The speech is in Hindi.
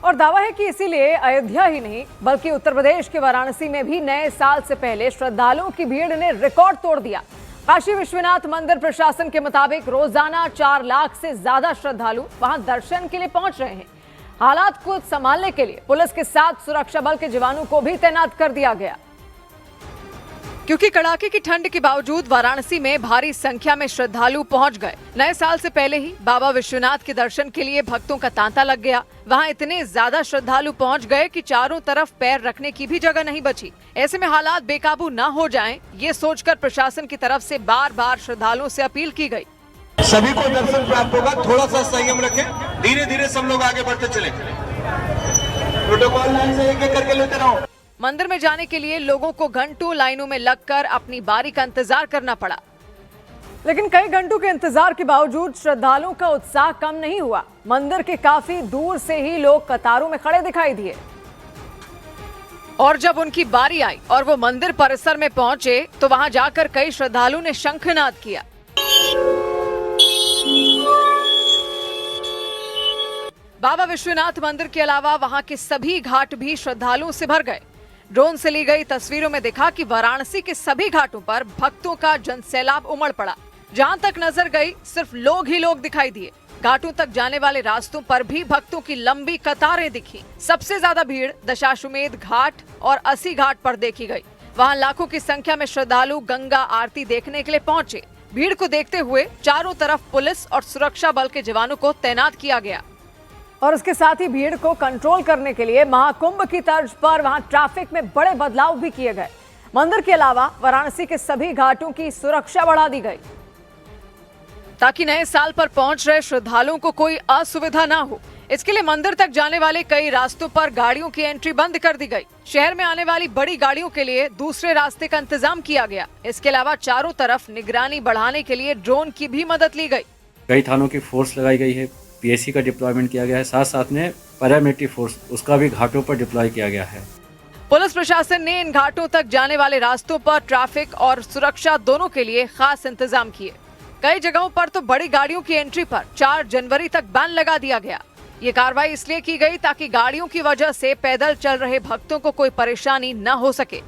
और दावा है कि इसीलिए अयोध्या ही नहीं बल्कि उत्तर प्रदेश के वाराणसी में भी नए साल से पहले श्रद्धालुओं की भीड़ ने रिकॉर्ड तोड़ दिया। काशी विश्वनाथ मंदिर प्रशासन के मुताबिक रोजाना 4 लाख से ज्यादा श्रद्धालु वहां दर्शन के लिए पहुंच रहे हैं। हालात को संभालने के लिए पुलिस के साथ सुरक्षा बल के जवानों को भी तैनात कर दिया गया, क्योंकि कड़ाके की ठंड के बावजूद वाराणसी में भारी संख्या में श्रद्धालु पहुंच गए। नए साल से पहले ही बाबा विश्वनाथ के दर्शन के लिए भक्तों का तांता लग गया। वहां इतने ज्यादा श्रद्धालु पहुंच गए कि चारों तरफ पैर रखने की भी जगह नहीं बची। ऐसे में हालात बेकाबू न हो जाएं, ये सोचकर प्रशासन की तरफ से बार बार श्रद्धालुओं से अपील की गई। सभी को दर्शन प्राप्त होगा, थोड़ा सा संयम रखें, धीरे धीरे सब लोग आगे बढ़ते चले। प्रोटोकॉल लाइन से एक-एक करके लेते रहो। मंदिर में जाने के लिए लोगों को घंटों लाइनों में लगकर अपनी बारी का इंतजार करना पड़ा, लेकिन कई घंटों के इंतजार के बावजूद श्रद्धालुओं का उत्साह कम नहीं हुआ। मंदिर के काफी दूर से ही लोग कतारों में खड़े दिखाई दिए और जब उनकी बारी आई और वो मंदिर परिसर में पहुंचे तो वहां जाकर कई श्रद्धालुओं ने शंखनाद किया। बाबा विश्वनाथ मंदिर के अलावा वहां के सभी घाट भी श्रद्धालुओं से भर गए। ड्रोन से ली गई तस्वीरों में दिखा कि वाराणसी के सभी घाटों पर भक्तों का जनसैलाब उमड़ पड़ा। जहां तक नजर गई सिर्फ लोग ही लोग दिखाई दिए। घाटों तक जाने वाले रास्तों पर भी भक्तों की लंबी कतारें दिखी। सबसे ज्यादा भीड़ दशाश्वमेध घाट और अस्सी घाट पर देखी गई। वहां लाखों की संख्या में श्रद्धालु गंगा आरती देखने के लिए पहुंचे। भीड़ को देखते हुए चारों तरफ पुलिस और सुरक्षा बल के जवानों को तैनात किया गया और उसके साथ ही भीड़ को कंट्रोल करने के लिए महाकुंभ की तर्ज पर वहां ट्रैफिक में बड़े बदलाव भी किए गए। मंदिर के अलावा वाराणसी के सभी घाटों की सुरक्षा बढ़ा दी गई ताकि नए साल पर पहुंच रहे श्रद्धालुओं को कोई असुविधा ना हो। इसके लिए मंदिर तक जाने वाले कई रास्तों पर गाड़ियों की एंट्री बंद कर दी गई। शहर में आने वाली बड़ी गाड़ियों के लिए दूसरे रास्ते का इंतजाम किया गया। इसके अलावा चारों तरफ निगरानी बढ़ाने के लिए ड्रोन की भी मदद ली गई। कई थानों की फोर्स लगाई गई है, पीएससी का डिप्लॉयमेंट किया गया है, साथ साथ में पैरामिलिट्री फोर्स उसका भी घाटों पर डिप्लॉय किया गया है। पुलिस प्रशासन ने इन घाटों तक जाने वाले रास्तों पर ट्रैफिक और सुरक्षा दोनों के लिए खास इंतजाम किए। कई जगहों पर तो बड़ी गाड़ियों की एंट्री पर 4 जनवरी तक बैन लगा दिया गया। ये कार्रवाई इसलिए की गई ताकि गाड़ियों की वजह से पैदल चल रहे भक्तों को कोई परेशानी न हो सके।